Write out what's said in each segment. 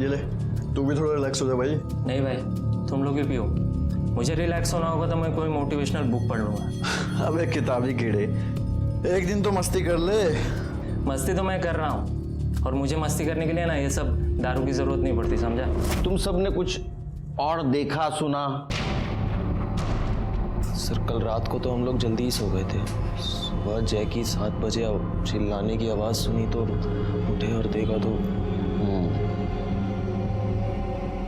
ये ले, तू भी थोड़ा रिलैक्स हो जा भाई। नहीं भाई, तुम लोग भी पियो। मुझे रिलैक्स होना होगा तो मैं कोई मोटिवेशनल बुक पढ़ लूँगा। अबे किताबी कीड़े, एक दिन तो मस्ती कर ले। मस्ती तो मैं कर रहा हूँ, और मुझे मस्ती करने के लिए ना ये सब दारू की ज़रूरत नहीं पड़ती, समझा? तुम सबने कुछ और देखा सुना? सर कल रात को तो हम लोग जल्दी ही सो गए थे। सुबह जय की 7 बजे चिल्लाने की आवाज़ सुनी तो उठे और देखा तो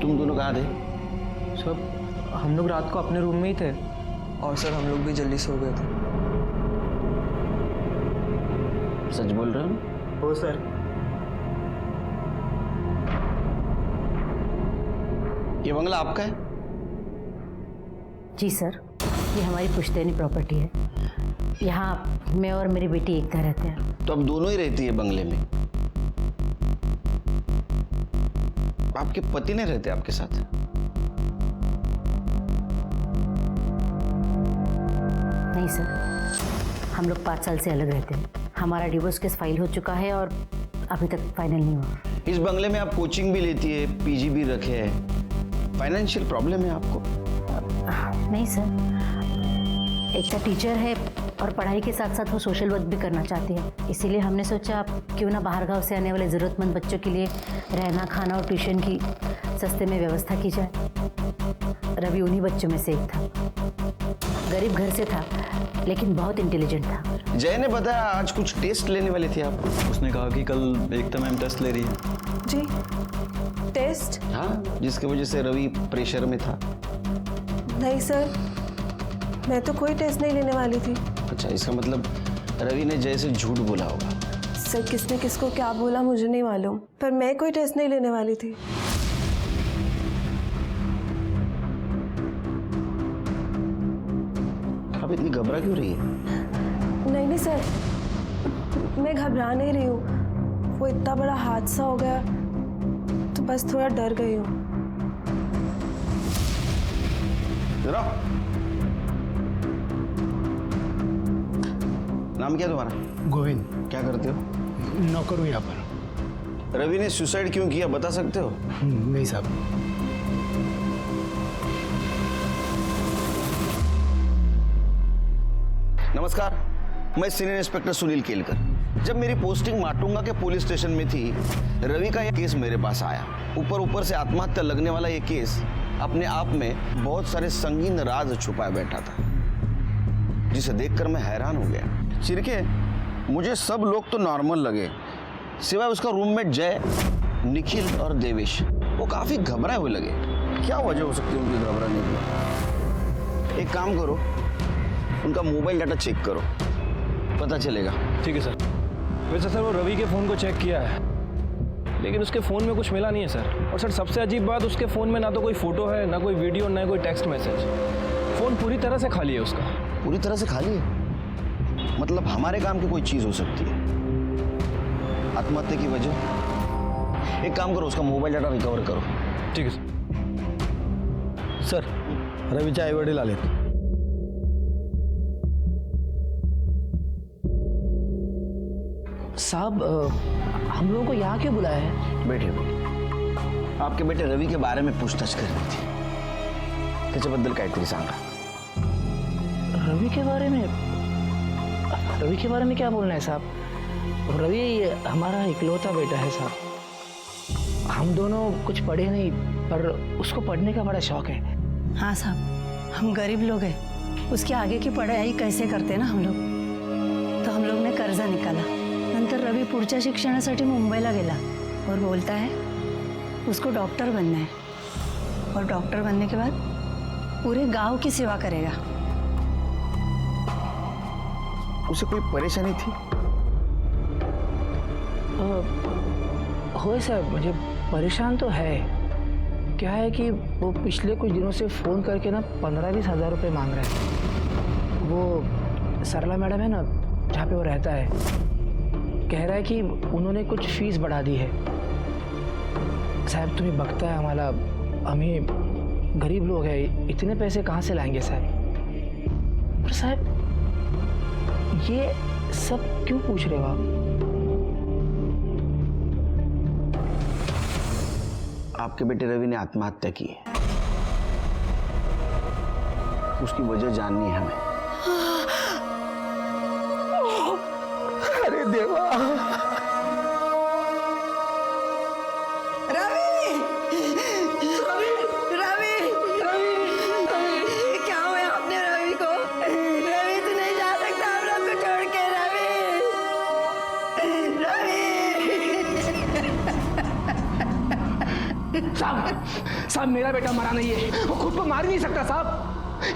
तुम दोनों कहाँ थे? सर हम लोग रात को अपने रूम में ही थे, और सर हम लोग भी जल्दी सो गए थे। सच बोल रहे हो? हो सर। ये बंगला आपका है? जी सर, ये हमारी पुश्तैनी प्रॉपर्टी है। यहाँ मैं और मेरी बेटी एक घर रहते हैं। तो अब दोनों ही रहती है बंगले में? आपके पति नहीं रहते आपके साथ? नहीं सर, हम लोग 5 साल से अलग रहते हैं। हमारा डिवोर्स केस फाइल हो चुका है और अभी तक फाइनल नहीं हुआ। इस बंगले में आप कोचिंग भी लेती है, पीजी भी रखे है, फाइनेंशियल प्रॉब्लम है आपको? नहीं सर, एक तो टीचर है और पढ़ाई के साथ साथ वो सोशल वर्क भी करना चाहती है। इसीलिए हमने सोचा क्यों ना बाहर गांव से आने वाले ज़रूरतमंद बच्चों के लिए रहना, खाना और ट्यूशन की सस्ते में व्यवस्था की जाए। रवि उन्हीं बच्चों में से एक था। गरीब घर से था लेकिन बहुत इंटेलिजेंट था। जय ने बताया आज कुछ टेस्ट लेने वाले थे आप। उसने कहा कि कल एकता मैम टेस्ट ले रही है। जी, टेस्ट? हाँ, जिसकी वजह से रवि प्रेशर में था। नहीं सर, मैं तो कोई टेस्ट नहीं लेने वाली थी। अच्छा, इसका मतलब रवि ने जय से झूठ बोला होगा। सर किसने किसको क्या बोला मुझे नहीं मालूम, पर मैं कोई टेस्ट नहीं लेने वाली थी। आप इतनी घबरा क्यों रही है? नहीं नहीं सर, मैं घबरा नहीं रही हूँ। वो इतना बड़ा हादसा हो गया तो बस थोड़ा डर गई हूँ। जरा नाम क्या तुम्हारा? गोविंद। क्या करते हो? नौकर हूँ यहाँ पर। रवि ने सुसाइड क्यों किया बता सकते हो? नहीं साहब। नमस्कार, मैं सीनियर इंस्पेक्टर सुनील केलकर। जब मेरी पोस्टिंग माटुंगा के पुलिस स्टेशन में थी, रवि का यह केस मेरे पास आया। ऊपर से आत्महत्या लगने वाला यह केस अपने आप में बहुत सारे संगीन राज छुपाए बैठा था, जिसे देखकर मैं हैरान हो गया। चिरके, मुझे सब लोग तो नॉर्मल लगे, सिवाय उसका रूममेट जय, निखिल और देवेश। वो काफी घबराए हुए लगे। क्या वजह हो सकती है उनकी घबराने की? एक काम करो, उनका मोबाइल डाटा चेक करो, पता चलेगा। ठीक है सर। वैसे सर वो रवि के फ़ोन को चेक किया है, लेकिन उसके फ़ोन में कुछ मिला नहीं है सर। और सर सबसे अजीब बात, उसके फ़ोन में ना तो कोई फ़ोटो है, ना कोई वीडियो, ना कोई टेक्स्ट मैसेज। फ़ोन पूरी तरह से खाली है उसका। पूरी तरह से खाली है? मतलब हमारे काम की कोई चीज़ हो सकती है। आत्महत्या की वजह? एक काम करो, उसका मोबाइल डाटा रिकवर करो। ठीक है सर, रवीचे आई वडील आलेत। साहब, हम लोगों को यहाँ क्यों बुलाया है? बैठे आपके बेटे रवि के बारे में पूछताछ करनी थी, त्याच्याबद्दल काहीतरी सांगा। रवि के बारे में? रवि के बारे में क्या बोलना है साहब? रवि हमारा इकलौता बेटा है साहब। हम दोनों कुछ पढ़े नहीं, पर उसको पढ़ने का बड़ा शौक है। हाँ साहब, हम गरीब लोग हैं, उसकी आगे की पढ़ाई कैसे करते ना हम लोग, तो हम लोग ने कर्जा निकाला। नंतर रवि पुढच्या शिक्षणासाठी मुंबईला गेला और बोलता है उसको डॉक्टर बनना है, और डॉक्टर बनने के बाद पूरे गांव की सेवा करेगा। उसे कोई परेशानी थी? हो साहब, मुझे परेशान तो है। क्या है कि वो पिछले कुछ दिनों से फ़ोन करके ना 15-20 हज़ार रुपये मांग रहे हैं। वो सरला मैडम है ना, जहाँ पे वो रहता है, कह रहा है कि उन्होंने कुछ फीस बढ़ा दी है। साहब तुम्हें बकता है हमारा, हमें गरीब लोग हैं, इतने पैसे कहाँ से लाएंगे साहब? पर साहब ये सब क्यों पूछ रहे हो आप? आपके बेटे रवि ने आत्महत्या की है। उसकी वजह जाननी है हमें। अरे देवा, क्या हुआ अपने रवि को? रवि तू नहीं जा सकता हम लोग को छोड़ के। साहब मेरा बेटा मरा नहीं है, वो खुद को मार नहीं सकता साहब।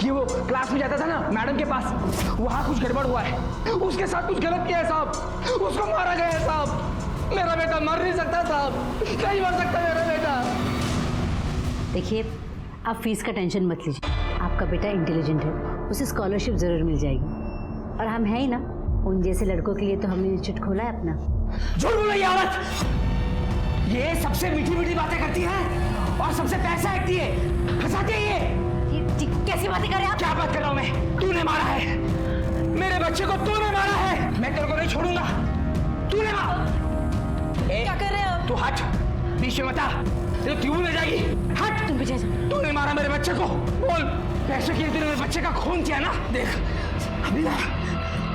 ये वो क्लास में जाता था ना मैडम के पास, वहाँ कुछ गड़बड़ हुआ है, उसके साथ कुछ गलत किया है साहब, उसको मारा गया है साहब। मेरा बेटा मर नहीं सकता साहब, नहीं मर सकता मेरा बेटा। देखिए, आप फीस का टेंशन मत लीजिए। आपका बेटा इंटेलिजेंट है, उसे स्कॉलरशिप ज़रूर मिल जाएगी। और हम हैं ही ना, उन जैसे लड़कों के लिए तो हमने इंस्टीट्यूट खोला है अपना। झूठ बोलो ये औरत, ये सबसे मीठी मीठी बातें करती है और सबसे पैसा ऐंठती है, फंसाती है ये। कैसी बातें कर रहे हैं आप? क्या बात कर रहा हूँ मैं? तूने मारा है मेरे बच्चे को, तूने मारा है। मैं तेरे को नहीं छोड़ूंगा, तूने मारा। क्या कर रहे हैं आप? तू हट, बीच में बता, तेरे ट्यूब में जाएगी। हट, तुम पीछे जाओ। तूने मारा मेरे बच्चे को, बोल। पैसे के लिए तूने मेरे बच्चे का खून किया ना, देख अभी ना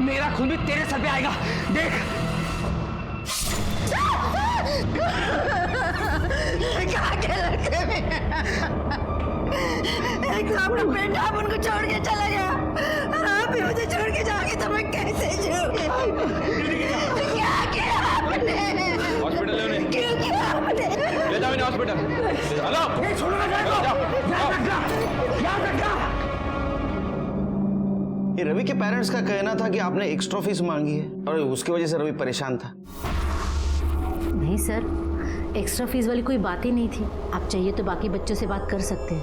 मेरा खून भी तेरे सर पे आएगा, देख। कहाँ के लड़के में एक तो अपना बेटा आप उनको छोड़ के चला गया, और आप भी मुझे छोड़ के जाओगे तो मैं कैसे जीऊंगी? क्या किया आपने? हॉस्पिटल ले उन्हें, क्यों किया आपने? ले जाओ इन्हें हॉस्पिटल। हेलो, ये छोड़ो ना, याद रखना। ये रवि के पेरेंट्स का कहना था कि आपने एक्स्ट्रा फीस मांगी है और उसकी वजह से रवि परेशान था। नहीं सर, एक्स्ट्रा फीस वाली कोई बात ही नहीं थी। आप चाहिए तो बाकी बच्चों से बात कर सकते हैं।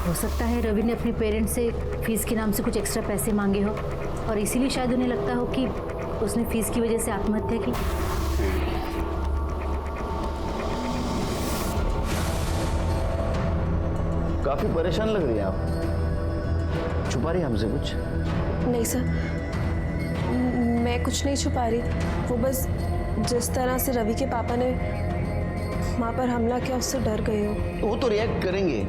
हो सकता है रवि ने अपने पेरेंट्स से फीस के नाम से कुछ एक्स्ट्रा पैसे मांगे हो, और इसीलिए शायद उन्हें लगता हो कि उसने फीस की वजह से आत्महत्या की। काफी परेशान लग रही है आप, छुपा रही है हमसे कुछ? नहीं सर, मैं कुछ नहीं छुपा रही। वो बस जिस तरह से रवि के पापा ने माँ पर हमला किया उससे डर गई हूँ। वो तो रिएक्ट करेंगे,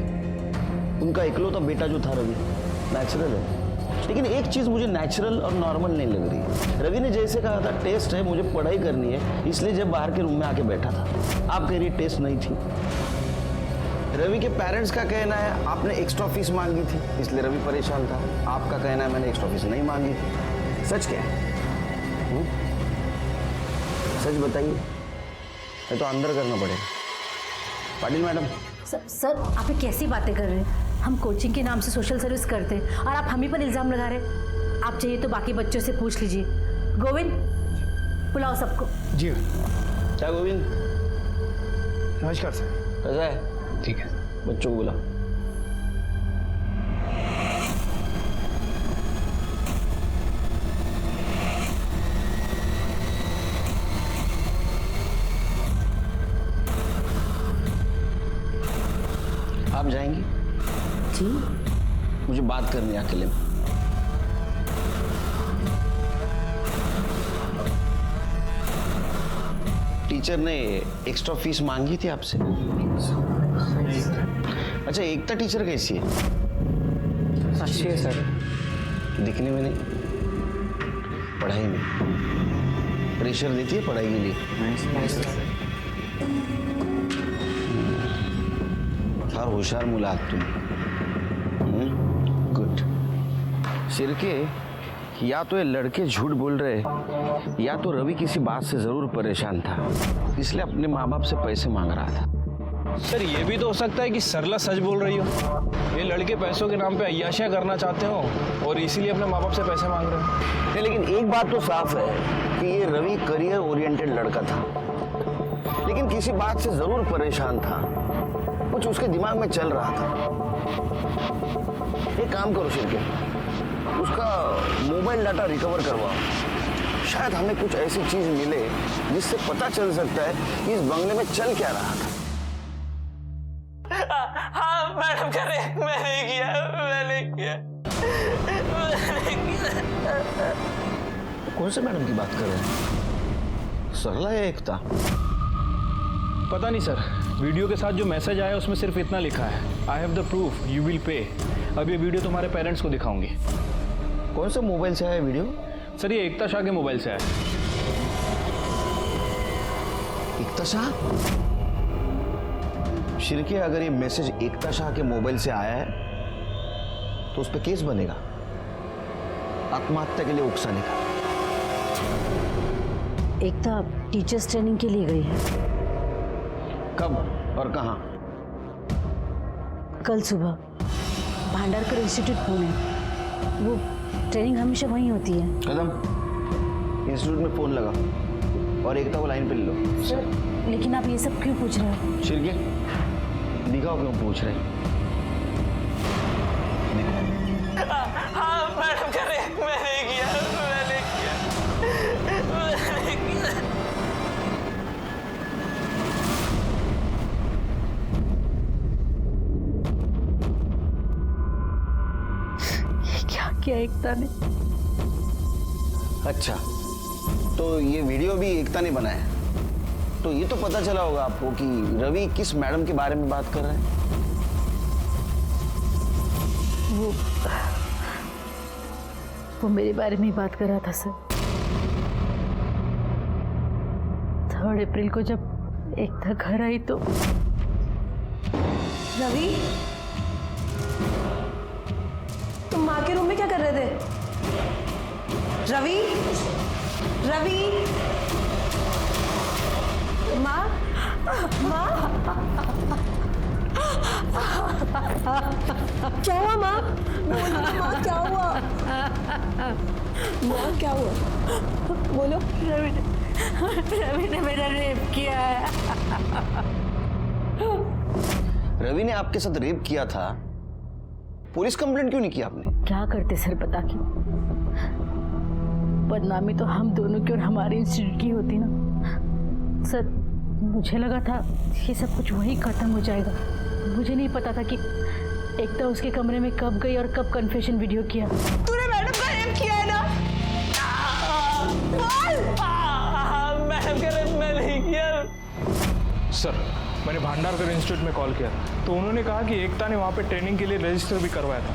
उनका इकलौता बेटा जो था रवि, नेचुरल है। लेकिन एक चीज मुझे नेचुरल और नॉर्मल नहीं लग रही। रवि ने जैसे कहा था टेस्ट है, मुझे पढ़ाई करनी है, इसलिए जब बाहर के रूम में आके बैठा था। आप कह रही टेस्ट नहीं थी। रवि के पेरेंट्स का कहना है आपने एक्स्ट्रा फीस मांगी थी, इसलिए रवि परेशान था। आपका कहना है मैंने एक्स्ट्रा फीस नहीं मांगी थी। सच क्या है? सच बताइए, ये तो अंदर करना पड़ेगा। पाटिल मैडम। सर आप ये कैसी बातें कर रहे हैं? हम कोचिंग के नाम से सोशल सर्विस करते हैं और आप हम ही पर इल्ज़ाम लगा रहे हैं। आप चाहिए तो बाकी बच्चों से पूछ लीजिए। गोविंद, बुलाओ सबको। जी क्या गोविंद? नमस्कार सर। कैसा है? ठीक है। बच्चों को बुला। आप जाएंगी? जी, मुझे बात करनी है अकेले में। टीचर ने एक्स्ट्रा फीस मांगी थी आपसे? अच्छा, एकता टीचर कैसी है? अच्छी है सर। दिखने में नहीं, पढ़ाई में प्रेशर देती है पढ़ाई के लिए? फार होशियार मुला आहात तुम्ही। गुड। सिरके, या तो ये लड़के झूठ बोल रहे, या तो रवि किसी बात से जरूर परेशान था, इसलिए अपने माँ बाप से पैसे मांग रहा था। सर ये भी तो हो सकता है कि सरला सच बोल रही हो। ये लड़के पैसों के नाम पे अय्याशियां करना चाहते हो और इसीलिए अपने माँ बाप से पैसे मांग रहे हो। नहीं, लेकिन एक बात तो साफ है कि ये रवि करियर ओरिएंटेड लड़का था, लेकिन किसी बात से जरूर परेशान था। कुछ उसके दिमाग में चल रहा था। एक काम करो शिरके, उसका मोबाइल डाटा रिकवर करवाओ। शायद हमें कुछ ऐसी चीज मिले जिससे पता चल सकता है कि इस बंगले में चल क्या रहा था। हाँ मैडम कह रहे, मैंने किया। कौन से मैडम की बात कर रहे हैं? सरला या एकता? पता नहीं सर, वीडियो के साथ जो मैसेज आया उसमें सिर्फ इतना लिखा है, I have the proof, you will pay. अब ये वीडियो तुम्हारे पेरेंट्स को दिखाऊंगी। कौन सा मोबाइल से आया वीडियो? सर ये एकता शाह के मोबाइल से आया। एकता शाह? शिर्के, अगर ये मैसेज एकता शाह के मोबाइल से आया है तो उस पर केस बनेगा, आत्महत्या के लिए उकसाने का। एकता टीचर्स ट्रेनिंग के लिए गई है। कब और कहाँ? कल सुबह भांडारकर इंस्टीट्यूट पुणे। वो ट्रेनिंग हमेशा वहीं होती है। कदम, इंस्टीट्यूट में फोन लगा और एकता को लाइन पे ले लो। सर लेकिन आप ये सब क्यों पूछ रहे हो? शिर्के, दिखाओ क्यों पूछ रहे हैं। हाँ मैडम कह रहे मैंने किया। क्या किया एकता ने? अच्छा, तो ये वीडियो भी एकता ने बनाया है। तो ये तो पता चला होगा आपको कि रवि किस मैडम के बारे में बात कर रहा है। वो मेरे बारे में ही बात कर रहा था सर। 3 अप्रैल को जब एकता घर आई तो रवि, तुम माँ के रूम में क्या कर रहे थे? रवि, रवि, माँ, माँ, क्या हुआ माँ? बोलो ना माँ, क्या हुआ? माँ क्या हुआ? बोलो। रवि ने मेरा रेप किया है। रवि ने आपके साथ रेप किया था, पुलिस कंप्लेंट क्यों नहीं की आपने? क्या करते सर बता के? बदनामी तो हम दोनों की और हमारे इंस्टीट्यूट की होती ना सर। मुझे लगा था ये सब कुछ वहीं खत्म हो जाएगा। मुझे नहीं पता था कि एकता उसके कमरे में कब गई और कब कन्फेशन वीडियो किया। तूने मैडम का रेप किया है ना? मैडम कह रहे मैं नहीं किया। सर मैंने भांडारकर इंस्टीट्यूट में कॉल किया तो उन्होंने कहा कि एकता ने वहाँ पे ट्रेनिंग के लिए रजिस्टर भी करवाया था,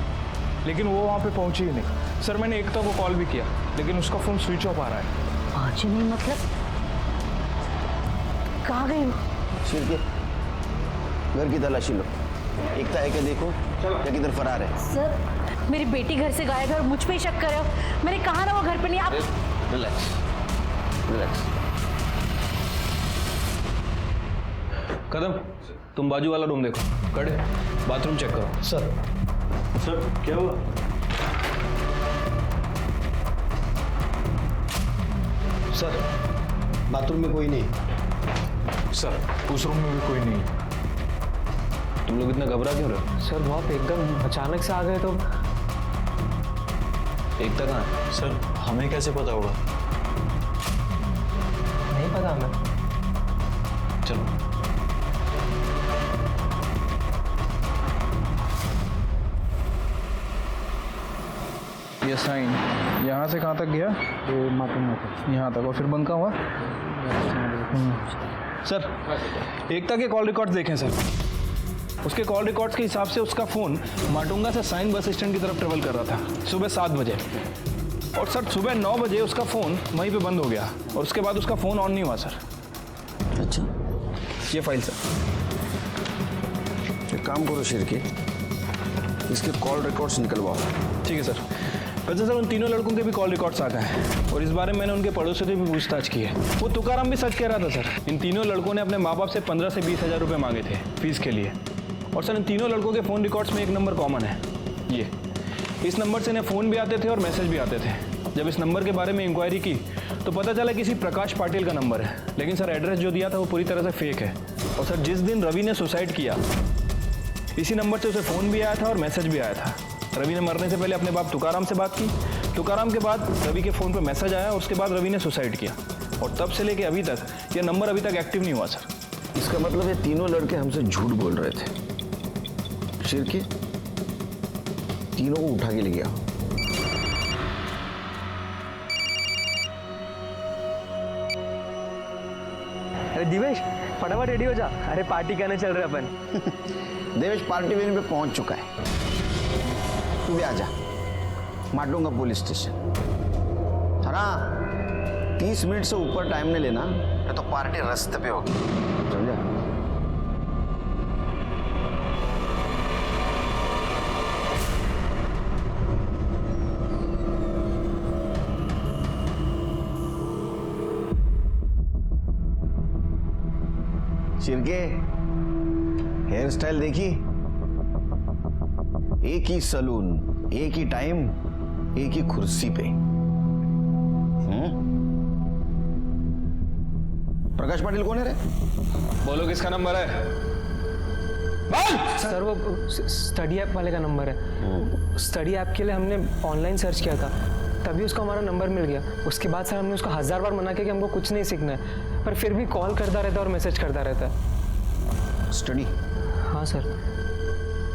लेकिन वो वहाँ पे पहुंची ही नहीं। सर मैंने एकता को कॉल भी किया लेकिन उसका फ़ोन स्विच ऑफ आ रहा है। पहुंची नहीं मतलब कहाँ गई? शिर्के, घर की तलाशी लो। एकता है क्या देखो, या किधर फरार है। सर मेरी बेटी घर से गायब है और मुझ पे ही शक कर रहे हो। मैंने कहा ना वो घर पे नहीं। आप रिलैक्स, रिलैक्स। कदम, तुम बाजू वाला रूम देखो। कड़े, बाथरूम चेक करो। सर क्या हुआ? सर बाथरूम में कोई नहीं। सर उस रूम में भी कोई नहीं। तुम लोग इतना घबरा क्यों रहे हो? सर वो आप एकदम अचानक से आ गए तो। एकता कहाँ है? सर हमें कैसे पता होगा? नहीं पता हमें। चलो। ये साइन यहाँ से कहाँ तक गया? यहाँ तक, और फिर बंद कहाँ हुआ? सर एकता के कॉल रिकॉर्ड्स देखें सर। उसके कॉल रिकॉर्ड्स के हिसाब से उसका फ़ोन माटुंगा से साइन बस स्टैंड की तरफ ट्रेवल कर रहा था सुबह 7 बजे। और सर सुबह 9 बजे उसका फ़ोन वहीं पे बंद हो गया और उसके बाद उसका फ़ोन ऑन नहीं हुआ सर। अच्छा, ये फाइल सर। एक काम करो शिर्के, इसके कॉल रिकॉर्ड्स निकलवाओ। ठीक है सर। वैसे सर उन तीनों लड़कों के भी कॉल रिकॉर्ड्स आ गए हैं और इस बारे में मैंने उनके पड़ोसियों से भी पूछताछ की है। वो तुकाराम भी सच कह रहा था सर। इन तीनों लड़कों ने अपने माँ बाप से 15 से 20 हज़ार रुपये मांगे थे फीस के लिए। और सर इन तीनों लड़कों के फ़ोन रिकॉर्ड्स में एक नंबर कॉमन है, ये। इस नंबर से इन्हें फ़ोन भी आते थे और मैसेज भी आते थे। जब इस नंबर के बारे में इंक्वायरी की तो पता चला किसी प्रकाश पाटिल का नंबर है, लेकिन सर एड्रेस जो दिया था वो पूरी तरह से फेक है। और सर जिस दिन रवि ने सुसाइड किया इसी नंबर से उसे फ़ोन भी आया था और मैसेज भी आया था। रवि ने मरने से पहले अपने बाप तुकाराम से बात की, तुकाराम के बाद रवि के फ़ोन पर मैसेज आया और उसके बाद रवि ने सुसाइड किया। और तब से लेके अभी तक यह नंबर अभी तक एक्टिव नहीं हुआ सर। इसका मतलब ये तीनों लड़के हमसे झूठ बोल रहे थे। शिर्के, तीनों को उठा के ले गया। अरे दिवेश फटाफट रेडी हो जा, अरे पार्टी करने चल रहे अपन। देवेश पार्टी वेन्यू पे पहुंच चुका है, तू भी आजा। Matunga police station. हाँ 30 मिनट से ऊपर टाइम नहीं लेना, नहीं तो पार्टी रास्ते पे होगी, समझा? शिरके हेयर स्टाइल देखी, एक ही सलून, एक ही टाइम, एक ही कुर्सी पे। प्रकाश पाटिल कौन है रे? बोलो किसका नंबर है? सर वो स्टडी ऐप वाले का नंबर है। स्टडी ऐप के लिए हमने ऑनलाइन सर्च किया था, तभी उसको हमारा नंबर मिल गया। उसके बाद सर हमने उसको 1000 बार मना किया कि हमको कुछ नहीं सीखना है, पर फिर भी कॉल करता रहता है और मैसेज करता रहता है। स्टडी? हाँ सर।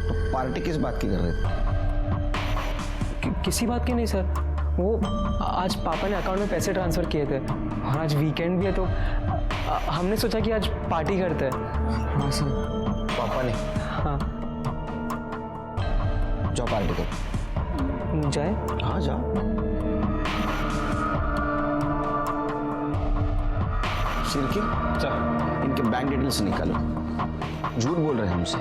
तो पार्टी किस बात की कर रहे थे? किसी बात की नहीं सर, वो आज पापा ने अकाउंट में पैसे ट्रांसफ़र किए थे और आज वीकेंड भी है, तो हमने सोचा कि आज पार्टी करते हैं। हाँ सर। पापा ने? हाँ। जाओ पार्टी करो। जाए? हाँ जाओ। शिरकी चल इनके बैंक डिटेल्स निकालो। झूठ बोल रहे हैं हमसे,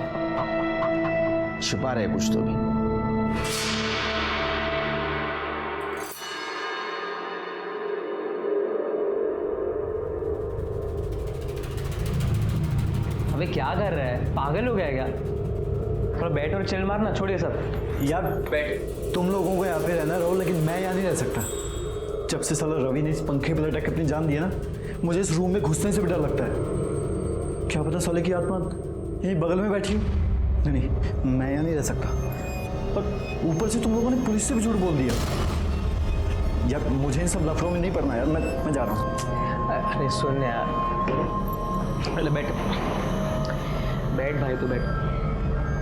छिपा रहे कुछ तो भी। अबे क्या कर रहा है, पागल हो गया क्या? थोड़ा बैठ और चिल मारना, छोड़िए सब। यार बैठ। तुम लोगों को यहाँ पे रहना रहो, लेकिन मैं यहाँ नहीं रह सकता। जब से साला रवि ने इस पंखे पे लटक अपनी जान दी ना, मुझे इस रूम में घुसने से भी डर लगता है। क्या पता साले की आत्मा यहीं बगल में बैठी हो। नहीं, मैं यहाँ नहीं रह सकता। और ऊपर से तुम लोगों ने पुलिस से भी झूठ बोल दिया। यार मुझे इन सब लफड़ों में नहीं पड़ना यार, मैं जा रहा हूँ। अरे सुन यार, पहले बैठ बैठ भाई, तू बैठ।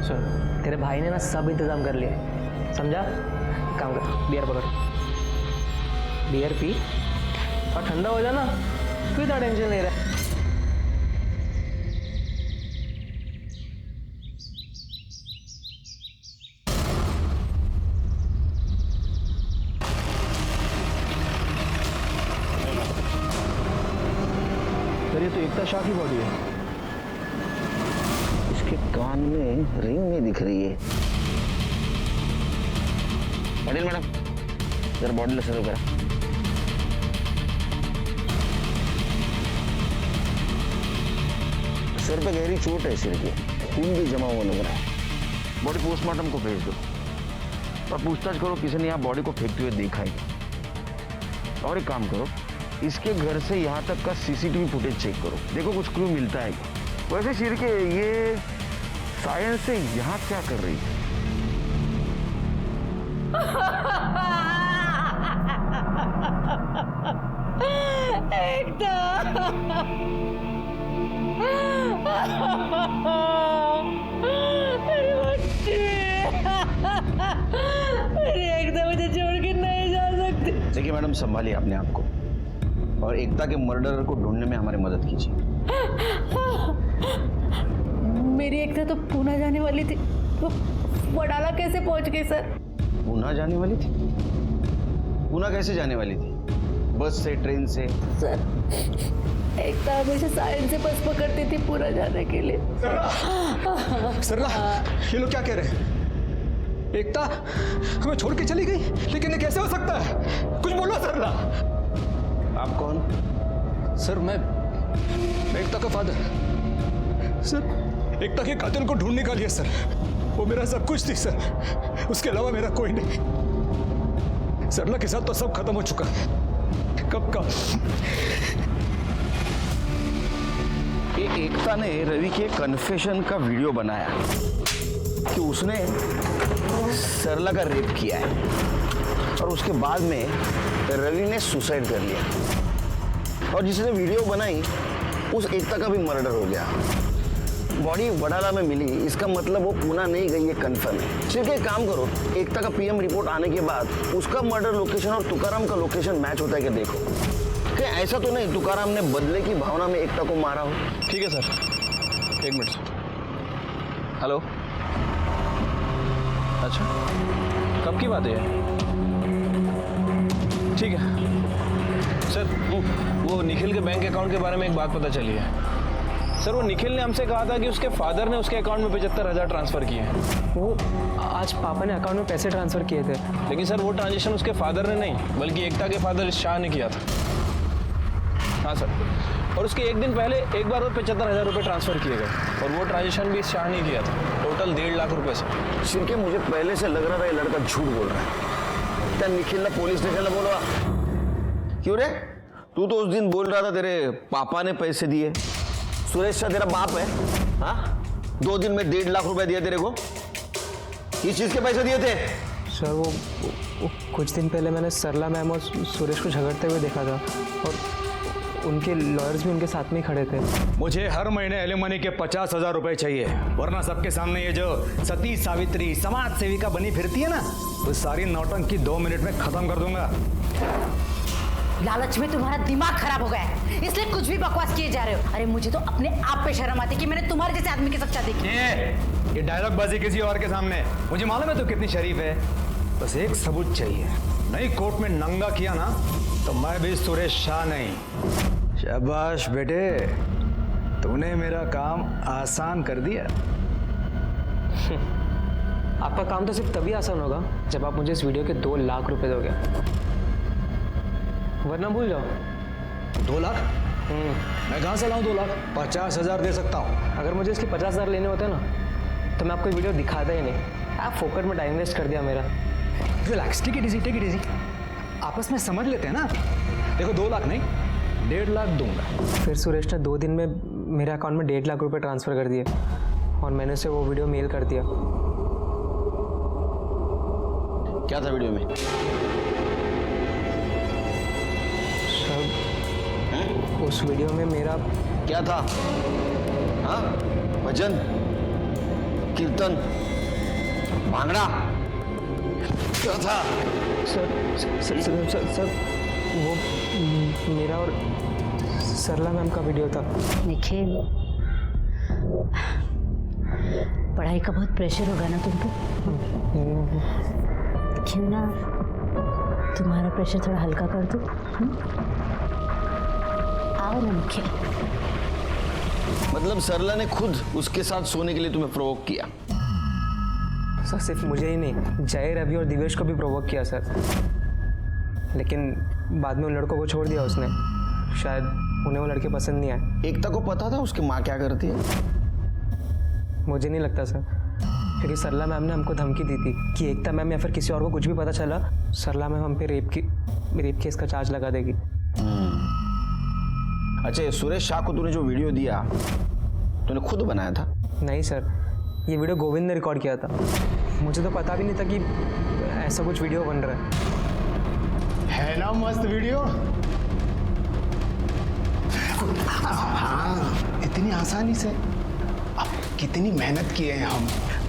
सुन, तेरे भाई ने ना सब इंतजाम कर लिया, समझा? काम कर, बियर पकड़, बियर पी और ठंडा हो जाना, तू इतना टेंशन ले रहा है। सर ये तो एकता शाह की बॉडी है। इसके कान में रिंग नहीं दिख रही है। पाटिल मैडम जरा बॉडी सर्व करा। सिर पे गहरी चोट है, सिर की खून भी जमा हुआ लग रहा है। बॉडी पोस्टमार्टम को भेज दो और पूछताछ करो किसी ने यहाँ बॉडी को फेंकते हुए देखा है। और एक काम करो, इसके घर से यहाँ तक का सीसीटीवी फुटेज चेक करो, देखो कुछ क्लू मिलता है। वैसे शिर के ये सायंस से यहाँ क्या कर रही है? एकदम मुझे छोड़ के नहीं जा सकती। देखिए मैडम, संभालिए अपने आप को और एकता के मर्डरर को ढूंढने में हमारी मदद कीजिए। मेरी एकता तो पूना जाने वाली थी, वो वडाला कैसे पहुंच गई सर? पूना जाने वाली थी? पूना कैसे जाने वाली थी? बस से, ट्रेन से? सर एकता हमेशा सायन से बस पकड़ती थी पूना जाने के लिए। सरला, ये लोग क्या कह रहे हैं? एकता हमें छोड़ के चली गई, लेकिन ये कैसे हो सकता है? कुछ बोलो सरला। आप कौन? सर मैं एकता का फादर। सर एकता के कातिल को ढूंढ निकालिए सर, वो मेरा सब कुछ थी सर, उसके अलावा मेरा कोई नहीं। सरला के साथ तो सब खत्म हो चुका है, कब का। ये एकता ने रवि के कन्फेशन का वीडियो बनाया कि उसने सरला का रेप किया है और उसके बाद में रवि ने सुसाइड कर लिया और जिसने वीडियो बनाई उस एकता का भी मर्डर हो गया। बॉडी वडाला में मिली, इसका मतलब वो पूना नहीं गई, ये कंफर्म है। सिर्फ एक काम करो, एकता का पीएम रिपोर्ट आने के बाद उसका मर्डर लोकेशन और तुकाराम का लोकेशन मैच होता है कि देखो। क्या ऐसा तो नहीं तुकाराम ने बदले की भावना में एकता को मारा हो? ठीक है सर, 1 मिनट। हेलो, अच्छा कब की बात है? ठीक है सर, वो निखिल के बैंक अकाउंट के बारे में एक बात पता चली है सर। वो निखिल ने हमसे कहा था कि उसके फादर ने उसके अकाउंट में 75,000 ट्रांसफ़र किए हैं। वो आज पापा ने अकाउंट में पैसे ट्रांसफ़र किए थे। लेकिन सर वो ट्रांजेक्शन उसके फादर ने नहीं बल्कि एकता के फादर शाह ने किया था। हाँ सर, और उसके 1 दिन पहले एक बार और 75,000 रुपये ट्रांसफ़र किए गए और वो ट्रांजेक्शन भी शाह ने किया था। टोटल 1.5 लाख रुपये सर। शिर्के मुझे पहले से लग रहा था ये लड़का झूठ बोल रहा है। क्या निखिल ने पुलिस स्टेशन में बोला? क्यों रे, तू तो उस दिन बोल रहा था तेरे पापा ने पैसे दिए। सुरेश शाह तेरा बाप है? हाँ, 2 दिन में 1.5 लाख रुपए दिए तेरे को। किस चीज के पैसे दिए थे? सर वो कुछ दिन पहले मैंने सरला मैम और सुरेश को झगड़ते हुए देखा था और उनके लॉयर्स भी उनके साथ में ही खड़े थे। मुझे हर महीने एलिमनी के 50,000 रुपए चाहिए, वरना सबके सामने ये जो सती सावित्री समाज सेविका बनी फिरती है ना, वो सारी नौटंकी 2 मिनट में खत्म कर दूंगा। लालच में तुम्हारा दिमाग खराब हो गया है, इसलिए कुछ भी बकवास किए जा रहे हो। अरे मुझे तो अपने आप पे शर्म आती कि मैंने तुम्हारे जैसे आदमी के साथ शादी की। ये डायलॉग बाजी किसी और के सामने। मुझे मालूम है तू कितनी शरीफ है, बस एक सबूत चाहिए। नहीं कोर्ट में नंगा किया ना तो मैं भी सुरेश शाह नहीं। शाबाश बेटे, तूने मेरा काम आसान कर दिया। आपका काम तो सिर्फ तभी आसान होगा जब आप मुझे इस वीडियो के 2 लाख रुपए दोगे, वरना भूल जाओ। 2 लाख? मैं कहाँ से लाऊं 2 लाख? 50,000 दे सकता हूँ। अगर मुझे इसके 50,000 लेने होते ना तो मैं आपको वीडियो दिखाता ही नहीं। आप फोकट में टाइम वेस्ट कर दिया मेरा। Relax, take it easy. आपस में समझ लेते हैं ना। देखो 2 लाख नहीं, 1.5 लाख दूंगा। फिर सुरेश ने 2 दिन में मेरे अकाउंट में 1.5 लाख रुपए ट्रांसफ़र कर दिए और मैंने उसे वो वीडियो मेल कर दिया। क्या था वीडियो में? उस वीडियो में मेरा क्या था? हाँ, भजन, कीर्तन, भांगड़ा, क्या था? सर वो मेरा और सरला मैम का वीडियो था। निखिल, पढ़ाई का बहुत प्रेशर होगा ना तुम पे। क्यों ना तुम्हारा प्रेशर थोड़ा हल्का कर दूं? आओ ना निखिल। मतलब सरला ने खुद उसके साथ सोने के लिए तुम्हें प्रोवोक किया? सर सिर्फ मुझे ही नहीं, जय, रवि और दिवेश को भी प्रोवोक किया सर। लेकिन बाद में उन लड़कों को छोड़ दिया उसने। शायद उन्हें वो लड़के पसंद नहीं आए। एकता को पता था उसकी माँ क्या करती है? मुझे नहीं लगता सर, क्योंकि सरला मैम ने हमको धमकी दी थी कि एकता मैम या फिर किसी और को कुछ भी पता चला, सरला मैम हम पे रेप केस का चार्ज लगा देगी। अच्छा, सुरेश शाह को तूने जो वीडियो दिया तूने खुद बनाया था? नहीं सर, ये वीडियो गोविंद ने रिकॉर्ड किया था। मुझे तो पता भी नहीं था कि ऐसा कुछ वीडियो बन रहा है ना मस्त वीडियो। हाँ, इतनी आसानी से। अब कितनी मेहनत किए हैं हम,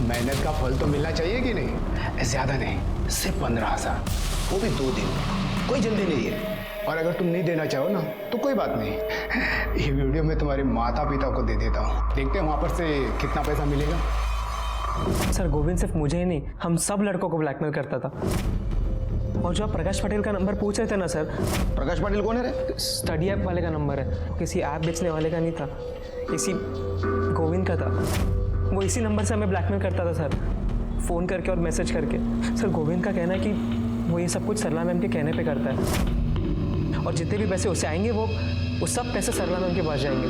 मेहनत का फल तो मिलना चाहिए कि नहीं? ज्यादा नहीं, सिर्फ 15,000, वो भी 2 दिन। कोई जल्दी नहीं है, और अगर तुम नहीं देना चाहो ना तो कोई बात नहीं, ये वीडियो मैं तुम्हारे माता पिता को दे देता हूँ। देखते हैं वहाँ पर से कितना पैसा मिलेगा। सर गोविंद सिर्फ मुझे ही नहीं, हम सब लड़कों को ब्लैकमेल करता था। और जो आप प्रकाश पटेल का नंबर पूछ रहे थे ना सर, प्रकाश पटेल कौन है रे? स्टडी ऐप वाले का नंबर है, किसी ऐप बेचने वाले का नहीं था, इसी गोविंद का था। वो इसी नंबर से हमें ब्लैकमेल करता था सर, फ़ोन करके और मैसेज करके। सर गोविंद का कहना है कि वो ये सब कुछ सरला मैम के कहने पे करता है, और जितने भी पैसे उससे आएंगे वो सब पैसे सरला मैम के पास जाएंगे।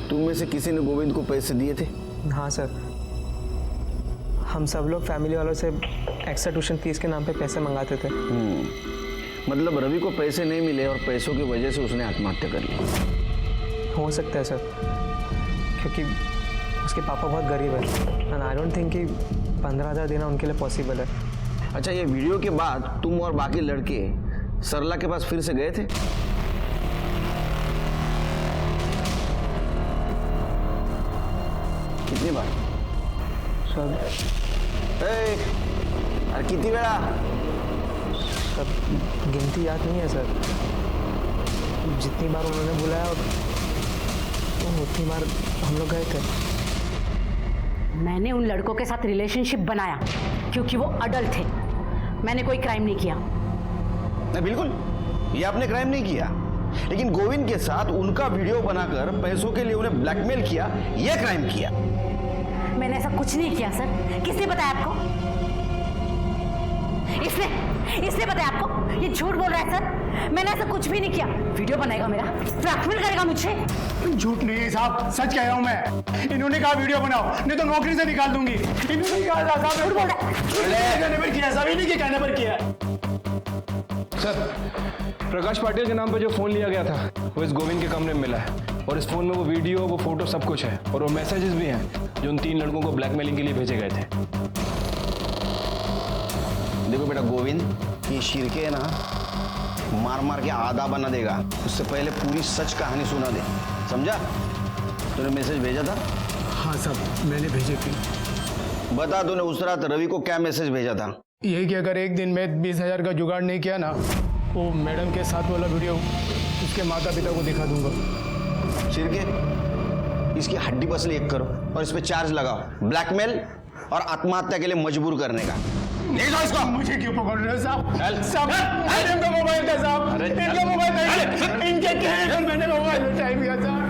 तुम में से किसी ने गोविंद को पैसे दिए थे? हाँ सर, हम सब लोग फैमिली वालों से एक्स्ट्रा ट्यूशन फीस के नाम पे पैसे मंगाते थे। मतलब रवि को पैसे नहीं मिले और पैसों की वजह से उसने आत्महत्या कर ली। हो सकता है सर, क्योंकि उसके पापा बहुत गरीब है, एंड आई डोंट थिंक कि 15,000 देना उनके लिए पॉसिबल है। अच्छा, ये वीडियो के बाद तुम और बाकी लड़के सरला के पास फिर से गए थे? कितनी बार? सर अरे कितनी बेड़ा? सब गिनती याद नहीं है सर। जितनी बार उन्होंने बुलाया तो उतनी बार हम लोग गए थे। मैंने उन लड़कों के साथ रिलेशनशिप बनाया क्योंकि वो अडल्ट थे। मैंने कोई क्राइम नहीं किया। नहीं, बिल्कुल ये आपने क्राइम नहीं किया, लेकिन गोविंद के साथ उनका वीडियो बनाकर पैसों के लिए उन्हें ब्लैकमेल किया, यह क्राइम किया। मैंने ऐसा कुछ नहीं किया सर। किसने बताया आपको? इसने बताया आपको? ये झूठ बोल रहा है सर। मैंने ऐसा कुछ भी नहीं किया। वीडियो बनाएगा मेरा, ब्लैकमेल करेगा मुझे। झूठ नहीं है साहब, सच कह रहा हूं मैं। इन्होंने कहा वीडियो बनाओ नहीं तो नौकरी से निकाल दूंगी। इन्होंने कहा था साहब, झूठ बोल रहा है। कहने पर किया साहब, इन्हीं के कहने पर किया। सर, प्रकाश पाटिल के नाम पर जो फोन लिया गया था वो इस गोविंद के कमरे में मिला है, और इस फोन में वो वीडियो, वो फोटो सब कुछ है, और वो मैसेजेस भी हैं जो उन 3 लड़कों को ब्लैकमेलिंग के लिए भेजे गए थे। देखो बेटा गोविंद, ये शिरके है ना, मार मार के आधा बना देगा। उससे पहले पूरी सच कहानी सुना दे, समझा? तूने मैसेज भेजा था? हाँ साहब, मैंने भेजे थे। बता तूने उस रात रवि को क्या मैसेज भेजा था? यही कि अगर एक दिन में 20,000 का जुगाड़ नहीं किया ना, वो मैडम के साथ वाला वीडियो उसके माता पिता को दिखा दूंगा। शिरके, इसकी हड्डी पसली एक करो और इस पे चार्ज लगाओ, ब्लैकमेल और आत्महत्या के लिए मजबूर करने का। ले जाओ इसको। मुझे क्यों पकड़ रहे हो साहब? साहब, इनका मोबाइल था साहब, इनका मोबाइल था, इनके कहने पर मैंने मोबाइल उठाई दिया साहब।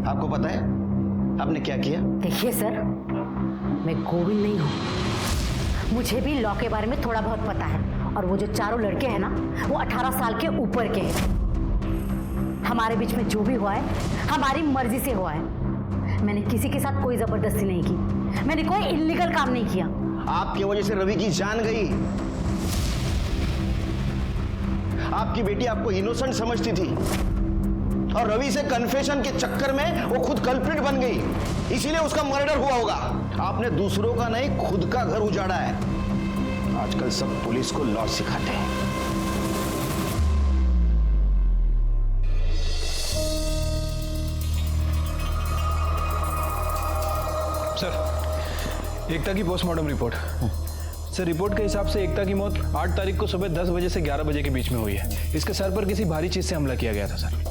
आपको पता है आपने क्या किया? देखिए सर, मैं गोविंद नहीं हूँ। मुझे भी लॉ के बारे में थोड़ा बहुत पता है, और वो जो चारों लड़के हैं ना, वो 18 साल के ऊपर के हैं। हमारे बीच में जो भी हुआ है हमारी मर्जी से हुआ है। मैंने किसी के साथ कोई जबरदस्ती नहीं की, मैंने कोई इल्लीगल काम नहीं किया। आपकी वजह से रवि की जान गई। आपकी बेटी आपको इनोसेंट समझती थी, और रवि से कन्फेशन के चक्कर में वो खुद कल्प्रिट बन गई, इसीलिए उसका मर्डर हुआ होगा। आपने दूसरों का नहीं, खुद का घर उजाड़ा है। आजकल सब पुलिस को लॉ सिखाते हैं। सर, एकता की पोस्टमार्टम रिपोर्ट। सर, रिपोर्ट के हिसाब से एकता की मौत 8 तारीख को सुबह 10 बजे से 11 बजे के बीच में हुई है। इसके सर पर किसी भारी चीज से हमला किया गया था सर।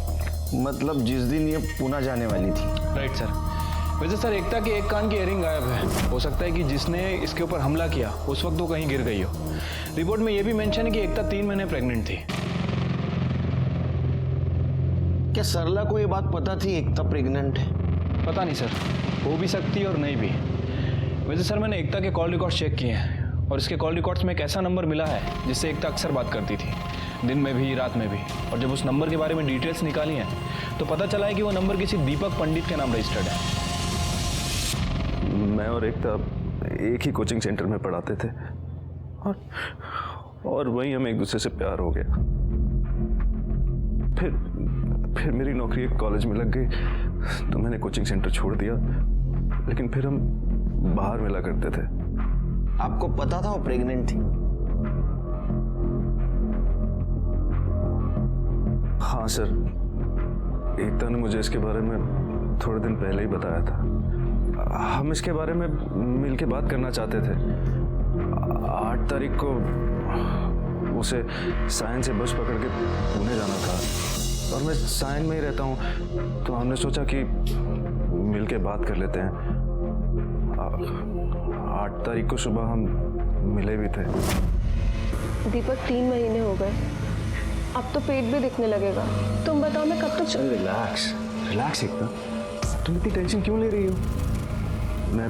मतलब जिस दिन ये पुणे जाने वाली थी? Right sir. वैसे सर, एकता के एक कान की इयरिंग गायब है। हो सकता है कि जिसने इसके ऊपर हमला किया उस वक्त वो कहीं गिर गई हो। रिपोर्ट में यह भी मेंशन है कि एकता 3 महीने प्रेग्नेंट थी। क्या सरला को ये बात पता थी एकता प्रेग्नेंट है? पता नहीं सर, हो भी सकती और नहीं भी। वैसे सर, मैंने एकता के कॉल रिकॉर्ड्स चेक किए हैं, और इसके कॉल रिकॉर्ड्स में एक ऐसा नंबर मिला है जिससे एकता अक्सर बात करती थी, दिन में भी रात में भी। और जब उस नंबर के बारे में डिटेल्स निकाली हैं तो पता चला है कि वो नंबर किसी दीपक पंडित के नाम रजिस्टर्ड है। मैं और एकता एक ही कोचिंग सेंटर में पढ़ाते थे, और वहीं हमें एक दूसरे से प्यार हो गया। फिर मेरी नौकरी एक कॉलेज में लग गई तो मैंने कोचिंग सेंटर छोड़ दिया, लेकिन फिर हम बाहर मिला करते थे। आपको पता था वो प्रेग्नेंट थी? हाँ सर, एकता ने मुझे इसके बारे में थोड़े दिन पहले ही बताया था। हम इसके बारे में मिलके बात करना चाहते थे। 8 तारीख को उसे सायन से बस पकड़ के पुणे जाना था, और मैं सायन में ही रहता हूँ, तो हमने सोचा कि मिलके बात कर लेते हैं। 8 तारीख को सुबह हम मिले भी थे। दीपक 3 महीने हो गए, अब तो पेट भी दिखने लगेगा। तुम बताओ मैं कब तक चल। रिलैक्स एकता, तुम इतनी टेंशन क्यों ले रही हो? मैं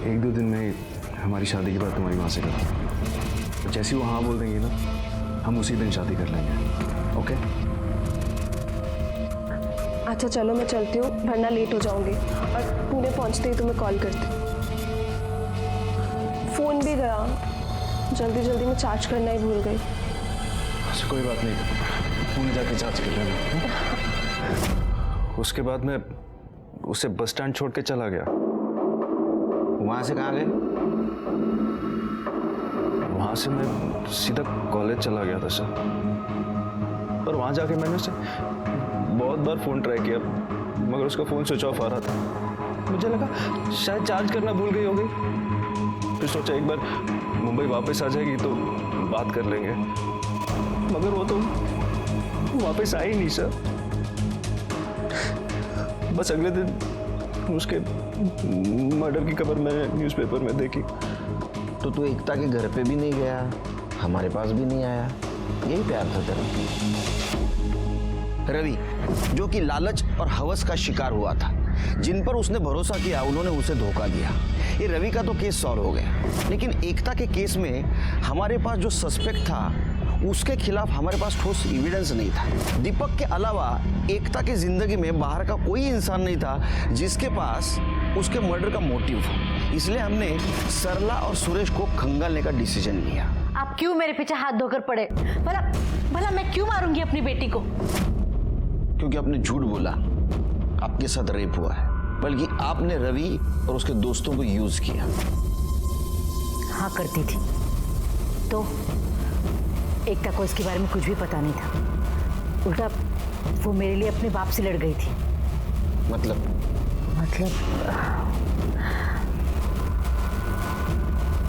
1-2 दिन में ही हमारी शादी की बात तुम्हारी माँ से करता हूँ। जैसी वो हाँ बोल देंगी ना, हम उसी दिन शादी कर लेंगे। ओके? अच्छा चलो, मैं चलती हूँ, वरना लेट हो जाऊंगी, और पुणे पहुँचते ही तुम्हें कॉल करती हूँ। फ़ोन भी गया, जल्दी जल्दी में चार्ज करना ही भूल गई। अच्छा कोई बात नहीं, पुणे जाके चार्ज कर लेंगे। उसके बाद मैं उसे बस स्टैंड छोड़ के चला गया। वहां से कहाँ गए? वहां से मैं सीधा कॉलेज चला गया था सर, और वहां जाके मैंने उसे बहुत बार फ़ोन ट्राई किया, मगर उसका फ़ोन स्विच ऑफ आ रहा था। मुझे लगा शायद चार्ज करना भूल गई होगी। फिर सोचा एक बार मुंबई वापस आ जाएगी तो बात कर लेंगे। मगर वो तो वापस आई नहीं सर। बस अगले दिन उसके मर्डर की खबर मैंने न्यूज़पेपर में देखी। तो तू एकता के घर पे भी नहीं गया, हमारे पास भी नहीं आया, यही प्यार था तेरा? रवि, जो कि लालच और हवस का शिकार हुआ था, जिन पर उसने भरोसा किया उन्होंने उसे धोखा दिया। ये रवि का तो केस सॉल्व हो गया, लेकिन एकता के केस में हमारे पास जो सस्पेक्ट था उसके खिलाफ हमारे पास ठोस एविडेंस नहीं था। दीपक के अलावा एकता की जिंदगी में बाहर का कोई इंसान नहीं था जिसके पास उसके मर्डर का मोटिव हो। इसलिए हमने सरला और सुरेश को खंगालने का डिसीजन लिया। आप क्यों मेरे पीछे हाथ धोकर पड़े? भला भला मैं क्यों मारूंगी अपनी बेटी को? क्योंकि आपने झूठ बोला आपके साथ रेप हुआ है, बल्कि आपने रवि और उसके दोस्तों को यूज किया। हाँ करती थी, तो एकता को इसके बारे में कुछ भी पता नहीं था। उल्टा वो मेरे लिए अपने बाप से लड़ गई थी। मतलब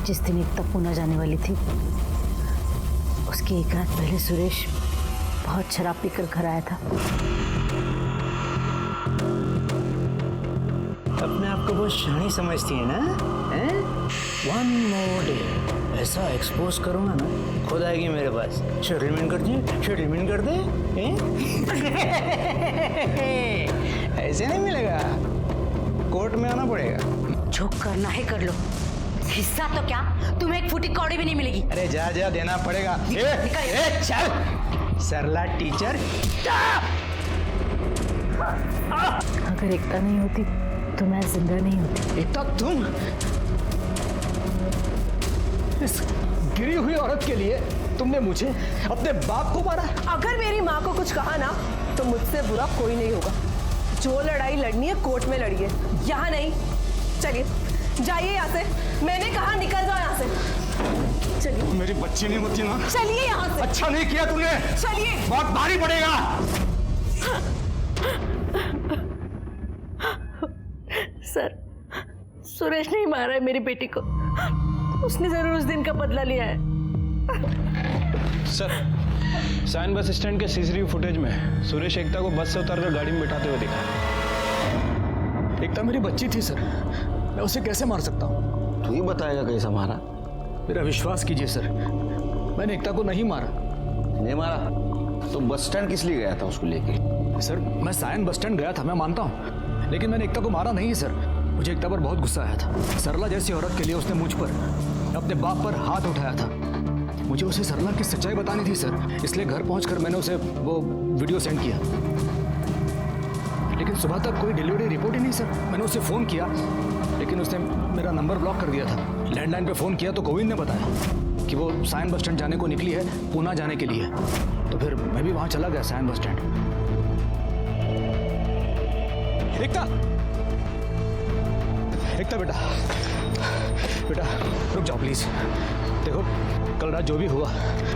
जिस दिन एकता पुणे जाने वाली थी उसकी एक रात पहले सुरेश बहुत शराब पीकर घर आया था। अपने आप को बहुत शानी समझती है ना? वन मोर डे ऐसा एक्सपोज करूंगा ना, खुद आएगी मेरे पास। सेटलमेंट कर दे, सेटलमेंट कर दे। ऐसे नहीं मिलेगा, कोर्ट में आना पड़ेगा। जो करना है कर लो, हिस्सा तो क्या तुम्हें एक फूटी कौड़ी भी नहीं मिलेगी। अरे जा जा, देना पड़ेगा। चल सरला टीचर। अगर एकता नहीं होती तो मैं जिंदा नहीं होती। एकता, तुम इस गिरी हुई औरत के लिए तुमने मुझे अपने बाप को मारा? अगर मेरी माँ को कुछ कहा ना तो मुझसे बुरा कोई नहीं होगा। जो लड़ाई लड़नी है कोर्ट में लड़िए, यहाँ नहीं। चलिए जाइए यहाँ से, मैंने कहा निकल जाओ यहाँ से। चलिए। मेरी बच्ची नहीं होती ना? चलिए यहाँ से। अच्छा नहीं किया तुमने। चलिए। बहुत भारी पड़ेगा। सर, सुरेश नहीं मारा है मेरी बेटी को, उसने जरूर उस दिन का बदला लिया है। सर, साइन बस स्टैंड के सीसीटीवी फुटेज में सुरेश एकता को बस से उतारकर गाड़ी में बिठाते हुए दिखा। एकता मेरी बच्ची थी सर, मैं उसे कैसे मार सकता हूँ? तू ही बताएगा कैसा मारा। मेरा विश्वास कीजिए सर, मैंने एकता को नहीं मारा। नहीं मारा तो बस स्टैंड किस लिए गया था उसको लेके? सर, मैं सायन बस स्टैंड गया था, मैं मानता हूँ, लेकिन मैंने एकता को मारा नहीं है सर। मुझे एकता पर बहुत गुस्सा आया था। सरला जैसी औरत के लिए उसने मुझ पर, अपने बाप पर हाथ उठाया था। मुझे उसे सरला की सच्चाई बतानी थी सर, इसलिए घर पहुंचकर मैंने उसे वो वीडियो सेंड किया। लेकिन सुबह तक कोई डिलीवरी रिपोर्ट ही नहीं सर। मैंने उसे फ़ोन किया, लेकिन उसने मेरा नंबर ब्लॉक कर दिया था। लैंडलाइन पे फ़ोन किया तो गोविंद ने बताया कि वो सायन बस स्टैंड जाने को निकली है, पूना जाने के लिए। तो फिर मैं भी वहाँ चला गया सायन बस स्टैंड। एकता, एकता बेटा, बेटा रुक जाओ प्लीज़। देखो, कल रात जो भी हुआ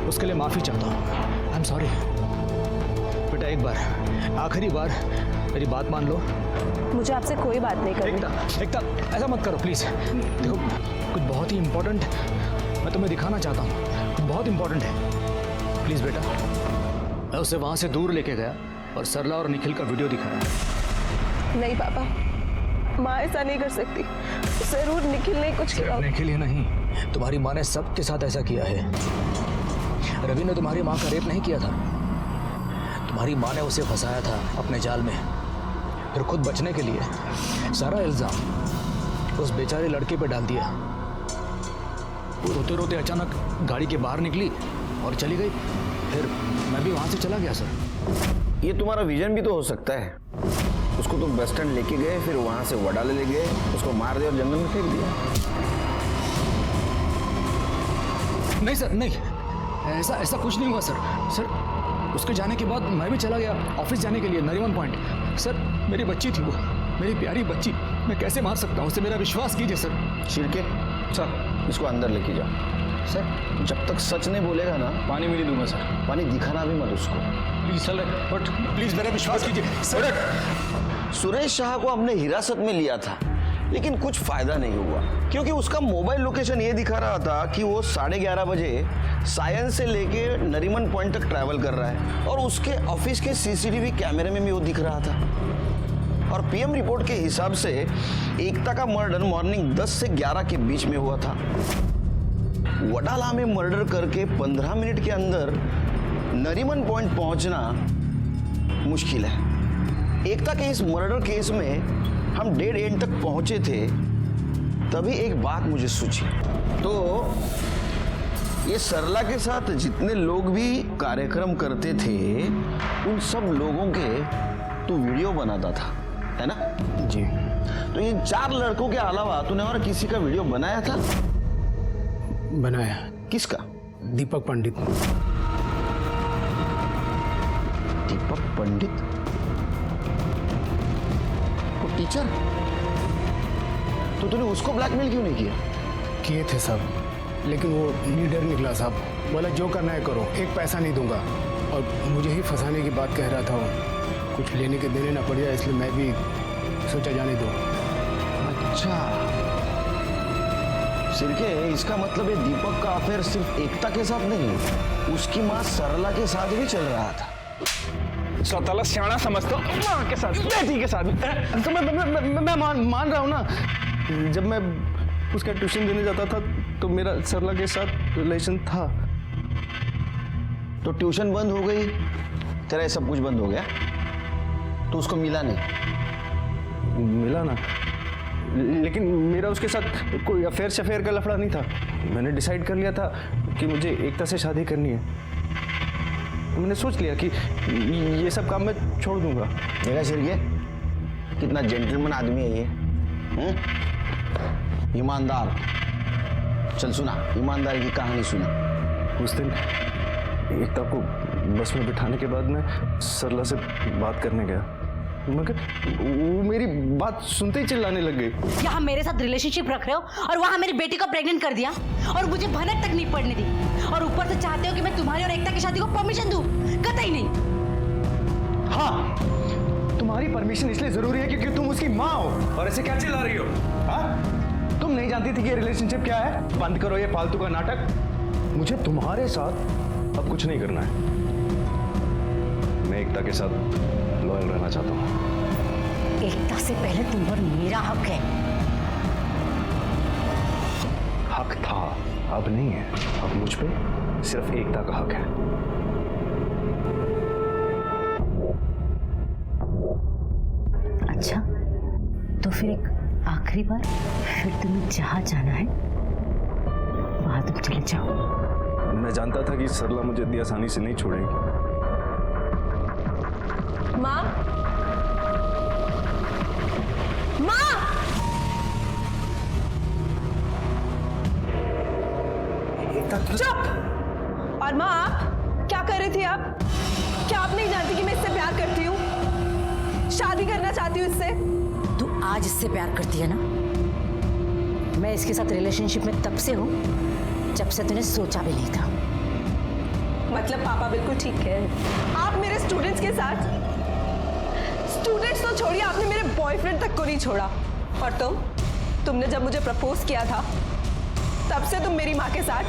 उसके लिए माफ़ी चाहता हूँ। आई एम सॉरी बेटा। एक बार, आखिरी बार मेरी बात मान लो। मुझे आपसे कोई बात नहीं करनी। एकता, ऐसा मत करो प्लीज़। देखो, कुछ बहुत ही इम्पोर्टेंट मैं तुम्हें दिखाना चाहता हूँ, कुछ बहुत इम्पोर्टेंट है। प्लीज़ बेटा। मैं उसे वहाँ से दूर लेके गया और सरला और निखिल का वीडियो दिखाया। नहीं पापा, माँ ऐसा नहीं कर सकती। जरूर निखिल ने कुछ किया। निखिल ही नहीं, तुम्हारी माँ ने सबके साथ ऐसा किया है। रवि ने तुम्हारी माँ का रेप नहीं किया था, तुम्हारी माँ ने उसे फंसाया था अपने जाल में। फिर खुद बचने के लिए सारा इल्जाम उस बेचारे लड़के पे डाल दिया। वो रोते रोते अचानक गाड़ी के बाहर निकली और चली गई। फिर मैं भी वहाँ से चला गया सर। ये तुम्हारा विजन भी तो हो सकता है। उसको तुम बस स्टैंड लेके गए, फिर वहाँ से वडाले ले गए, उसको मार दिया और जंगल में फेंक दिया। नहीं सर, नहीं, ऐसा कुछ नहीं हुआ सर। सर, उसके जाने के बाद मैं भी चला गया ऑफिस जाने के लिए, नरीमन पॉइंट। सर, मेरी बच्ची थी वो, मेरी प्यारी बच्ची। मैं कैसे मार सकता हूँ उसे? मेरा विश्वास कीजिए सर। छिड़के सर, इसको अंदर लेके जाओ। सर, जब तक सच नहीं बोलेगा ना, पानी भी नहीं दूंगा सर। पानी दिखाना भी मत उसको प्लीज सर, बट प्लीज मेरा विश्वास कीजिए सर। सुरेश शाह को हमने हिरासत में लिया था, लेकिन कुछ फायदा नहीं हुआ, क्योंकि उसका मोबाइल लोकेशन ये दिखा रहा था कि वो 11:30 बजे सायन से लेके नरीमन पॉइंट तक ट्रैवल कर रहा है, और उसके ऑफिस के सीसीटीवी कैमरे में भी वो दिख रहा था। और पीएम रिपोर्ट के हिसाब से एकता का मर्डर मॉर्निंग 10 से 11 के बीच में हुआ था। वडाला में मर्डर करके 15 मिनट के अंदर नरीमन पॉइंट पहुंचना मुश्किल है। एकता के इस मर्डर केस में हम डेड एंड तक पहुंचे थे, तभी एक बात मुझे सूझी। तो ये सरला के साथ जितने लोग भी कार्यक्रम करते थे, उन सब लोगों के तू वीडियो बनाता था, है ना? जी। तो ये 4 लड़कों के अलावा तूने और किसी का वीडियो बनाया था? बनाया। किसका? दीपक पंडित। दीपक पंडित? वो टीचर? तो तूने उसको ब्लैकमेल क्यों नहीं किया? किए थे सब, लेकिन वो लीडर निकला साहब, बोला जो करना है करो, एक पैसा नहीं दूंगा, और मुझे ही फंसाने की बात कह रहा था वो। कुछ लेने के देने ना पड़ जाए, इसलिए मैं भी सोचा जाने दो। अच्छा, सिरके, इसका मतलब है दीपक का अफेयर सिर्फ एकता के साथ नहीं, उसकी माँ सरला के साथ भी चल रहा था। स्वतःला सियाना समझता हूँ, माँ के साथ, बेटी के साथ। तो मैं मान रहा हूँ ना। जब मैं उसका ट्यूशन देने जाता था तो मेरा सरला के साथ रिलेशन था। तो ट्यूशन बंद हो गई, तेरा ये सब कुछ बंद हो गया, तो उसको मिला नहीं? मिला ना, लेकिन मेरा उसके साथ कोई अफेयर शफेयर का लफड़ा नहीं था। मैंने डिसाइड कर लिया था कि मुझे एकता से शादी करनी है। मैंने सोच लिया कि ये सब काम मैं छोड़ दूंगा। देखा सिरके, कितना जेंटलमैन आदमी है ये, ईमानदार। चल सुना, ईमानदारी की कहानी सुना। उस दिन एकता को बस में बिठाने के बाद मैं सरला से बात करने गया, मगर वो मेरी बात सुनते ही चिल्लाने लग गई। यहाँ मेरे साथ रिलेशनशिप रख रहे हो और वहाँ मेरी बेटी को प्रेग्नेंट कर दिया, और मुझे भनक तक नहीं पड़ने दी, और ऊपर से चाहते हो कि मैं तुम्हारी और एकता की शादी को परमिशन दूं? कतई नहीं। हाँ, तुम्हारी परमिशन इसलिए जरूरी है क्योंकि तुम उसकी माँ हो। और ऐसे क्या चिल्ला रही हो? हाँ, तुम नहीं जानती थी कि ये रिलेशनशिप क्या है? बंद करो ये फालतू का नाटक। मुझे तुम्हारे साथ अब कुछ नहीं करना है। मैं एकता के साथ लॉयल रहना चाहता हूँ। एकता से पहले तुम और मेरा हक है। हक था, अब नहीं है। अब मुझ पे सिर्फ एकता का हक है। अच्छा, तो फिर एक आखिरी बार, फिर तुम्हें जहाँ जाना है वहां तुम चले जाओ। मैं जानता था कि सरला मुझे इतनी आसानी से नहीं छोड़ेगी। माँ, माँ, चुप। और माँ, आप क्या कर रही थी? आप क्या आप नहीं जानती कि मैं इससे प्यार करती हूँ, शादी करना चाहती हूँ इससे? तू आज इससे प्यार करती है ना? मैं इसके साथ रिलेशनशिप में तब से हूँ जब से तूने सोचा भी नहीं था। मतलब पापा बिल्कुल ठीक है, आप मेरे स्टूडेंट्स के साथ, स्टूडेंट्स तो छोड़िए, आपने मेरे बॉयफ्रेंड तक को नहीं छोड़ा। और तुमने जब मुझे प्रपोज किया था, तब से तुम मेरी माँ के साथ।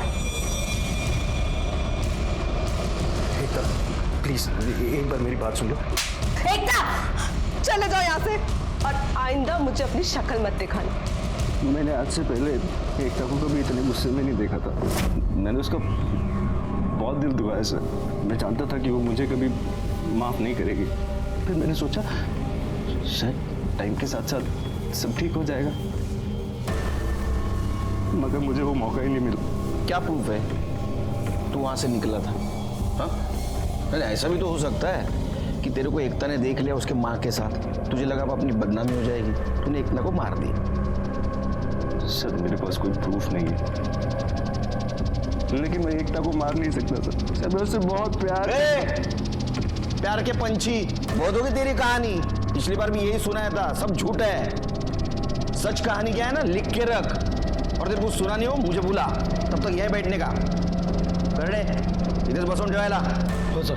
एकता, प्लीज एक बार मेरी बात सुन लो। एकता, चले जाओ यहाँ से, और आइंदा मुझे अपनी शक्ल मत दिखाना। मैंने आज से पहले एकता को कभी इतने गुस्से में नहीं देखा था। मैंने उसका बहुत दिल दुखाया सर। मैं जानता था कि वो मुझे कभी माफ़ नहीं करेगी। फिर मैंने सोचा शायद टाइम के साथ साथ सब ठीक हो जाएगा, मगर मुझे वो मौका ही नहीं मिला। क्या प्रूफ है तू वहां से निकला था? हाँ, अरे ऐसा भी तो हो सकता है कि तेरे को एकता ने देख लिया उसके माँ के साथ, तुझे लगा अब अपनी बदनामी हो जाएगी, तूने एकता को मार दी। सर मेरे पास कोई प्रूफ नहीं है, लेकिन मैं एकता को मार नहीं सकता सर। मैं उससे बहुत प्यार के पंछी, बहुत होगी तेरी कहानी। पिछली बार भी यही सुनाया था, सब झूठ है। सच कहानी क्या है ना, लिख के रख, और तेरे कुछ सुना नहीं हो मुझे बुला, तब तक यह बैठने का। करणे, इधर बसवून ठेवायला। हो सर।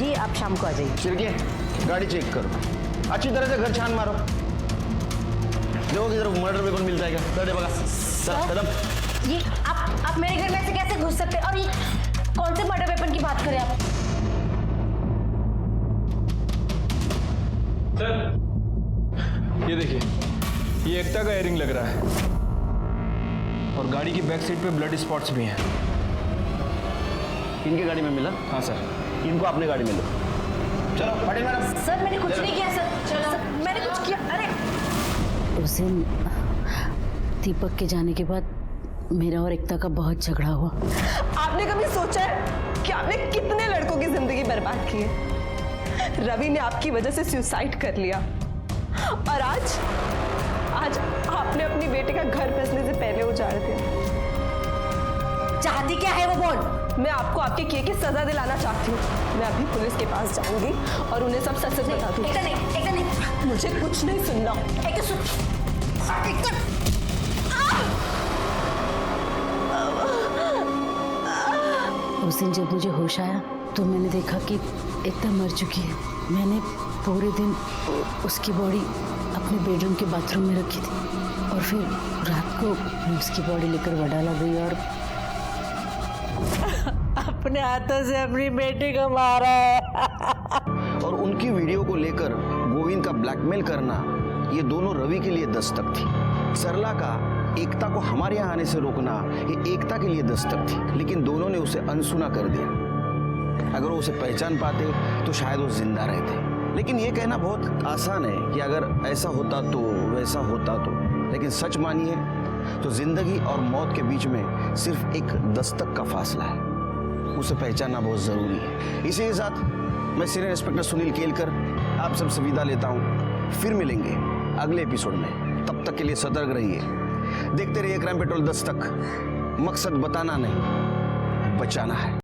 ये आप शाम को आ जाइए। शिर्के, गाड़ी चेक करो, अच्छी तरह से घर छान मारो, देखो किधर मर्डर वेपन मिलता है क्या। कर दे बगा, कदम। ये आप मेरे घर में ऐसे कैसे घुस सकते हैं? और ये कौन से मर्डर वेपन की बात करें आप? ये देखिए, ये एकता का एयरिंग लग रहा है और गाड़ी की बैक सीट पे ब्लड स्पॉट्स भी हैं। इनके गाड़ी में मिला? हाँ सर। इनको अपने गाड़ी में लो। चलो पटेल मैडम। सर मैंने कुछ नहीं किया सर, मैंने कुछ किया। अरे उस दिन दीपक के जाने के बाद मेरा और एकता का बहुत झगड़ा हुआ। आपने कभी सोचा है कि आपने कितने लड़कों की जिंदगी बर्बाद की है? रवि ने आपकी वजह से सुसाइड कर लिया और आज आपने अपनी बेटे का घर बसने से पहले उजाड़ दिया। चाहती क्या है वो बोल। मैं आपको आपके किए की सजा दिलाना चाहती हूँ। मैं अभी पुलिस के पास जाऊंगी और उन्हें सब सच सच बता दूंगी। एकता नहीं। मुझे कुछ नहीं सुनना। उस दिन जब मुझे होश आया तो मैंने देखा कि एकता मर चुकी है। मैंने पूरे दिन उसकी बॉडी अपने बेडरूम के बाथरूम में रखी थी और फिर रात को मैं उसकी बॉडी लेकर वडाला गई और अपने हाथों से अपनी बेटी को मारा है। और उनकी वीडियो को लेकर गोविंद का ब्लैकमेल करना, ये दोनों रवि के लिए दस्तक थी। सरला का एकता को हमारे यहाँ आने से रोकना, ये एकता के लिए दस्तक थी, लेकिन दोनों ने उसे अनसुना कर दिया। अगर वो उसे पहचान पाते तो शायद वो जिंदा रहते। लेकिन ये कहना बहुत आसान है कि अगर ऐसा होता तो, वैसा होता तो, लेकिन सच मानिए तो जिंदगी और मौत के बीच में सिर्फ एक दस्तक का फासला है। उसे पहचानना बहुत जरूरी है। इसी के साथ मैं सीनियर इंस्पेक्टर सुनील केलकर आप सबसे विदा लेता हूँ। फिर मिलेंगे अगले एपिसोड में। तब तक के लिए सतर्क रहिए, देखते रहिए क्राइम पेट्रोल दस्तक। मकसद बताना नहीं, बचाना है।